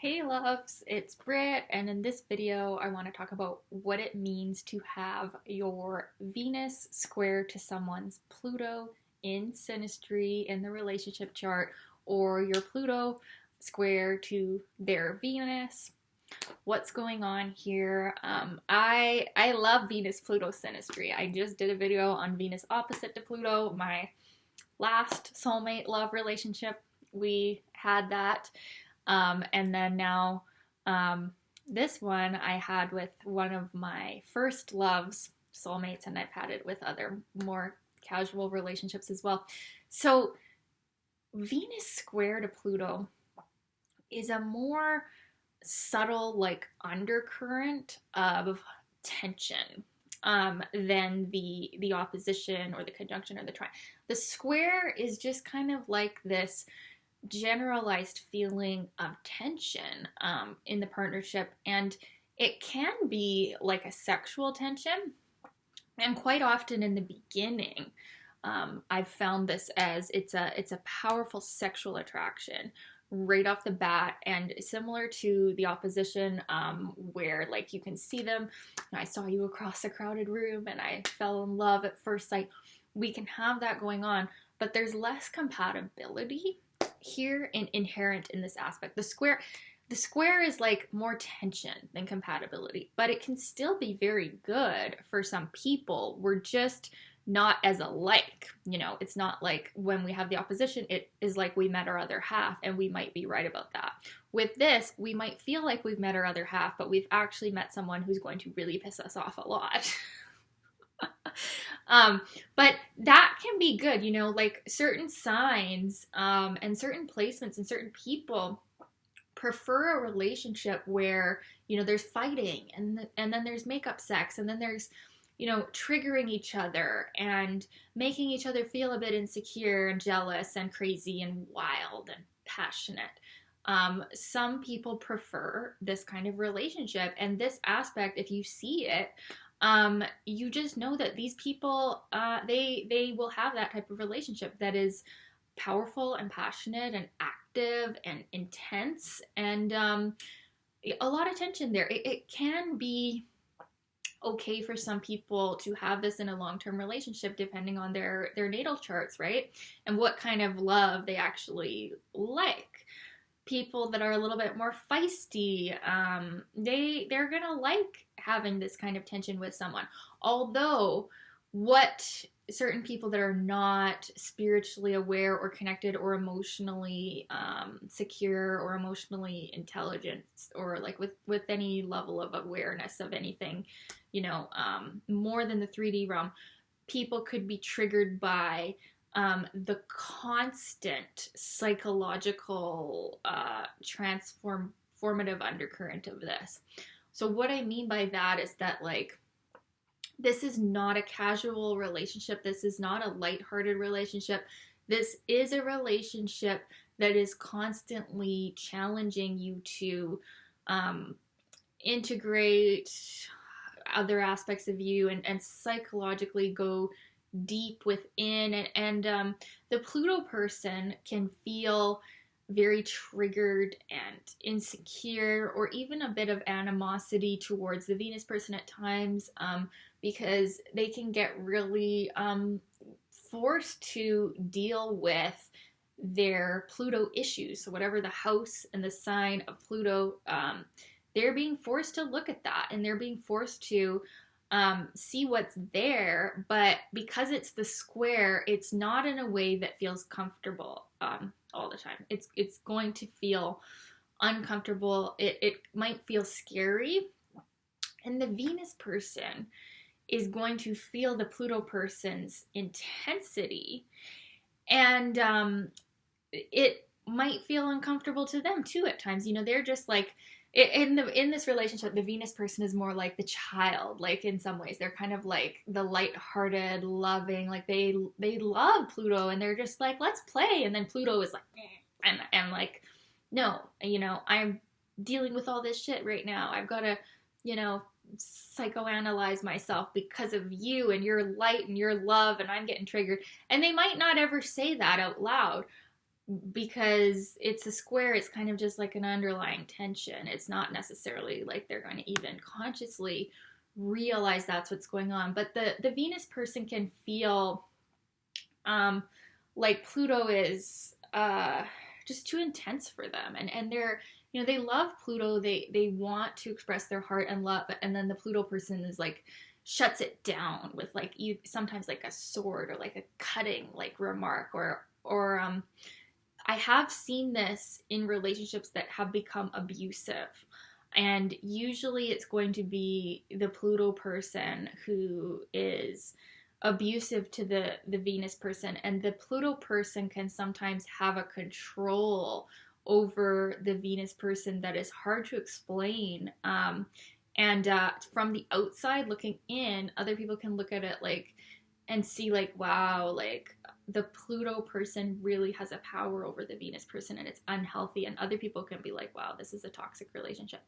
Hey loves, it's Britt, and in this video I want to talk about what it means to have your Venus square to someone's Pluto in Synastry in the relationship chart, or your Pluto square to their Venus. What's going on here? I love Venus Pluto Synastry. I just did a video on Venus opposite to Pluto, my last soulmate love relationship. We had that. And then now, this one I had with one of my first loves, soulmates, and I've had it with other more casual relationships as well. So, Venus square to Pluto is a more subtle, like, undercurrent of tension. Than the opposition or the conjunction or the trine. The square is just kind of like this generalized feeling of tension in the partnership, and it can be like a sexual tension, and quite often in the beginning, I've found this as it's a powerful sexual attraction right off the bat, and similar to the opposition, where like you can see them, I saw you across a crowded room and I fell in love at first sight. We can have that going on, but there's less compatibility here inherent in this aspect. The square is like more tension than compatibility, but it can still be very good for some people. We're just not as alike. It's not like when we have the opposition, it is like we met our other half, and we might be right about that. With this, we might feel like we've met our other half, but we've actually met someone who's going to really piss us off a lot. But that can be good, like certain signs, and certain placements and certain people prefer a relationship where, there's fighting, and then there's makeup sex, and then there's, triggering each other and making each other feel a bit insecure and jealous and crazy and wild and passionate. Some people prefer this kind of relationship, and this aspect, if you see it, you just know that these people, they will have that type of relationship that is powerful and passionate and active and intense, and a lot of tension there. It can be okay for some people to have this in a long-term relationship, depending on their natal charts, right? And what kind of love they actually like. People that are a little bit more feisty, they're gonna like having this kind of tension with someone. Although, what certain people that are not spiritually aware or connected or emotionally secure or emotionally intelligent, or like with any level of awareness of anything, more than the 3D realm, people could be triggered by the constant psychological transformative undercurrent of this. So what I mean by that is that, like, this is not a casual relationship. This is not a lighthearted relationship. This is a relationship that is constantly challenging you to integrate other aspects of you, and psychologically go deep within, and the Pluto person can feel very triggered and insecure, or even a bit of animosity towards the Venus person at times, because they can get really forced to deal with their Pluto issues. So whatever the house and the sign of Pluto, they're being forced to look at that, and they're being forced to see what's there. But because it's the square, it's not in a way that feels comfortable all the time. It's going to feel uncomfortable. It might feel scary, and the Venus person is going to feel the Pluto person's intensity, and it might feel uncomfortable to them too at times. They're just like, in this relationship, the Venus person is more like the child. Like, in some ways, they're kind of like the lighthearted, loving. Like, they love Pluto, and they're just like, let's play. And then Pluto is like, and like, no, I'm dealing with all this shit right now. I've got to, psychoanalyze myself because of you and your light and your love, and I'm getting triggered. And they might not ever say that out loud, because it's a square, it's kind of just like an underlying tension. It's not necessarily like they're going to even consciously realize that's what's going on. But the Venus person can feel like Pluto is just too intense for them, and they're, you know, they love Pluto. They want to express their heart and love, and then the Pluto person is like shuts it down with like sometimes like a sword or like a cutting like remark or I have seen this in relationships that have become abusive. And usually it's going to be the Pluto person who is abusive to the Venus person. And the Pluto person can sometimes have a control over the Venus person that is hard to explain. And from the outside looking in, other people can look at it like and see like, wow, like the Pluto person really has a power over the Venus person and it's unhealthy. And other people can be like, wow, this is a toxic relationship.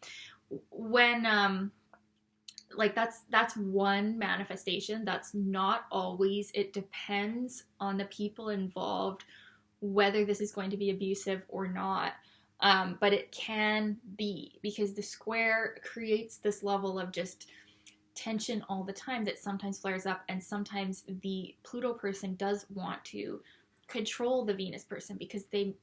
When like that's one manifestation. That's not always. It depends on the people involved whether this is going to be abusive or not. But it can be, because the square creates this level of just tension all the time that sometimes flares up, and sometimes the Pluto person does want to control the Venus person because the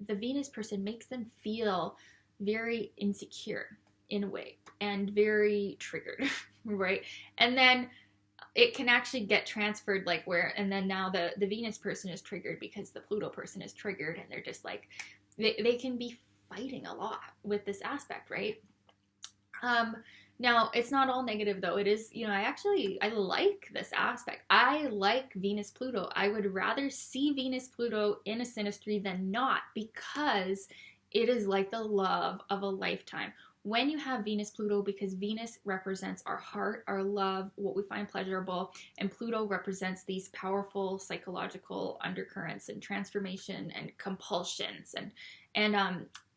Venus person makes them feel very insecure in a way and very triggered, right? And then it can actually get transferred like where, and then now the Venus person is triggered because the Pluto person is triggered, and they're just like, they can be fighting a lot with this aspect, right? Now, it's not all negative, though. It is, you know, I like this aspect. I like Venus-Pluto. I would rather see Venus-Pluto in a synastry than not, because it is like the love of a lifetime. When you have Venus-Pluto, because Venus represents our heart, our love, what we find pleasurable, and Pluto represents these powerful psychological undercurrents and transformation and compulsions, and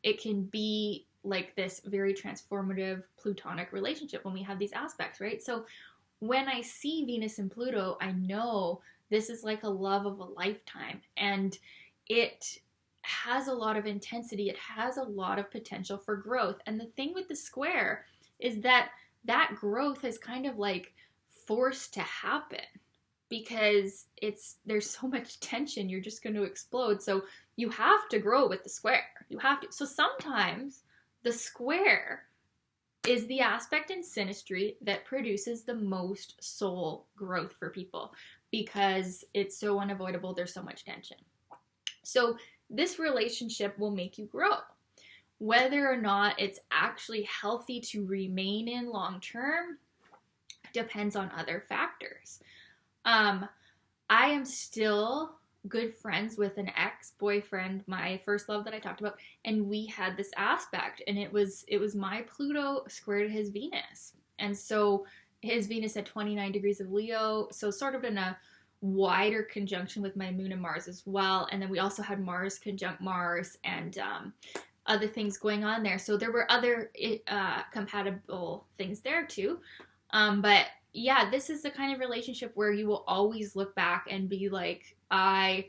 it can be like this very transformative plutonic relationship when we have these aspects, right? So when I see Venus and Pluto, I know this is like a love of a lifetime, and it has a lot of intensity. It has a lot of potential for growth. And the thing with the square is that that growth is kind of like forced to happen because there's so much tension, you're just going to explode. So you have to grow with the square. You have to. So sometimes the square is the aspect in synastry that produces the most soul growth for people because it's so unavoidable. There's so much tension. So this relationship will make you grow. Whether or not it's actually healthy to remain in long term depends on other factors. I am still good friends with an ex-boyfriend, my first love that I talked about, and we had this aspect, and it was my Pluto square to his Venus. And so his Venus at 29 degrees of Leo, so sort of in a wider conjunction with my moon and Mars as well. And then we also had Mars conjunct Mars and other things going on there. So there were other compatible things there too. But yeah, this is the kind of relationship where you will always look back and be like, I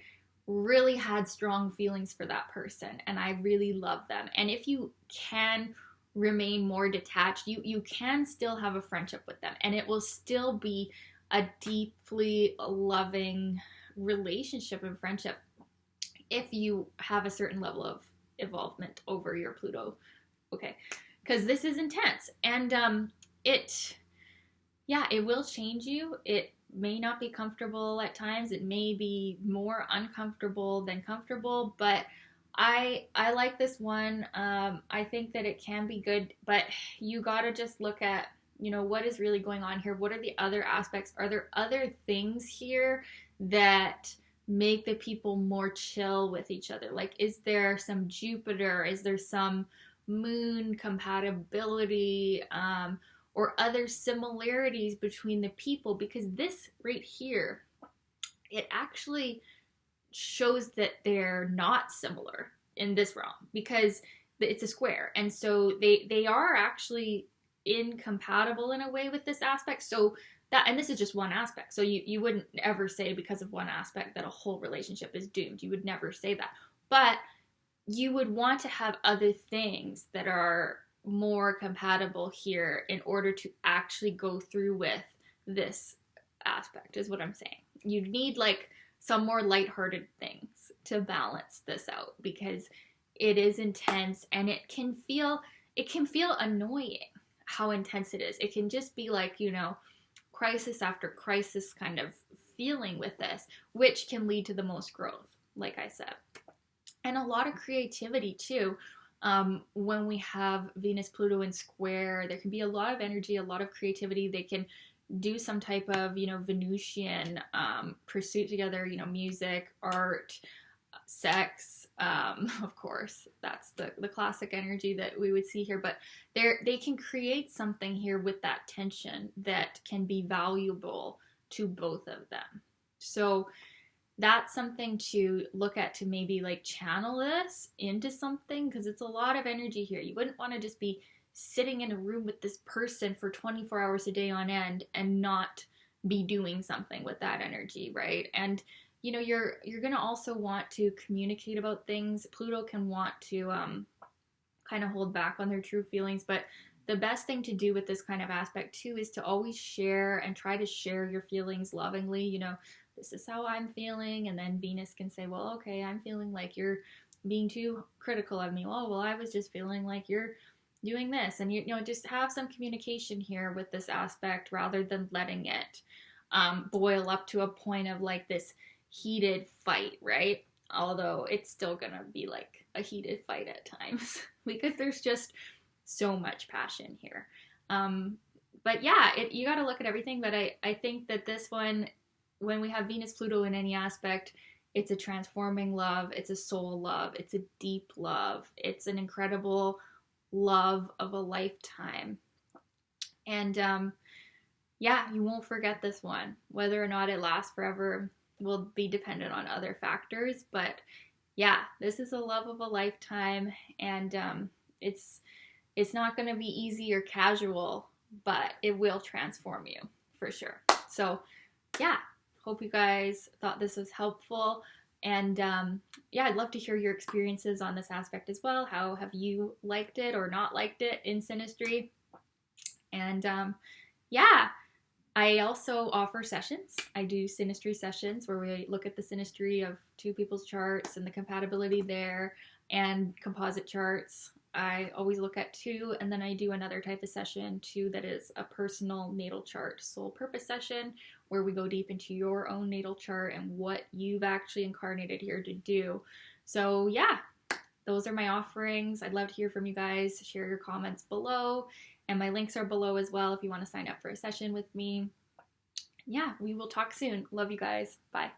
really had strong feelings for that person and I really love them. And if you can remain more detached, you can still have a friendship with them, and it will still be a deeply loving relationship and friendship if you have a certain level of involvement over your Pluto. Okay, because this is intense, and it will change you. It may not be comfortable at times. It may be more uncomfortable than comfortable, but I like this one. I think that it can be good, but you gotta just look at, you know, what is really going on here? What are the other aspects? Are there other things here that make the people more chill with each other? Like, is there some Jupiter? Is there some moon compatibility? Or other similarities between the people? Because this right here, it actually shows that they're not similar in this realm because it's a square. And so they are actually incompatible in a way with this aspect. So that, and this is just one aspect. So you wouldn't ever say because of one aspect that a whole relationship is doomed. You would never say that. But you would want to have other things that are more compatible here in order to actually go through with this aspect, is what I'm saying. You need like some more lighthearted things to balance this out, because it is intense and it can feel annoying how intense it is. It can just be like, crisis after crisis kind of feeling with this, which can lead to the most growth, like I said. And a lot of creativity too. When we have Venus Pluto in square, there can be a lot of energy, a lot of creativity. They can do some type of Venusian pursuit together, music, art, sex. Of course, that's the classic energy that we would see here. But they can create something here with that tension that can be valuable to both of them. So that's something to look at, to maybe like channel this into something, because it's a lot of energy here. You wouldn't want to just be sitting in a room with this person for 24 hours a day on end and not be doing something with that energy, right? And you're going to also want to communicate about things. Pluto can want to kind of hold back on their true feelings, but the best thing to do with this kind of aspect too is to always share and try to share your feelings lovingly. This is how I'm feeling, and then Venus can say, well, okay, I'm feeling like you're being too critical of me. Well, I was just feeling like you're doing this. And just have some communication here with this aspect, rather than letting it boil up to a point of like this heated fight, right? Although it's still gonna be like a heated fight at times because there's just so much passion here. But yeah, you got to look at everything. But I think that this one, when we have Venus Pluto in any aspect, it's a transforming love, it's a soul love, it's a deep love, it's an incredible love of a lifetime. And yeah, you won't forget this one. Whether or not it lasts forever will be dependent on other factors, but yeah, this is a love of a lifetime. And it's not going to be easy or casual, but it will transform you for sure. So yeah, hope you guys thought this was helpful. And yeah, I'd love to hear your experiences on this aspect as well. How have you liked it or not liked it in Synastry? And yeah, I also offer sessions. I do Synastry sessions where we look at the Synastry of two people's charts and the compatibility there, and composite charts. I always look at two, and then I do another type of session too that is a personal natal chart soul purpose session, where we go deep into your own natal chart and what you've actually incarnated here to do. So yeah, those are my offerings. I'd love to hear from you guys. Share your comments below, and my links are below as well if you want to sign up for a session with me. Yeah, we will talk soon. Love you guys. Bye.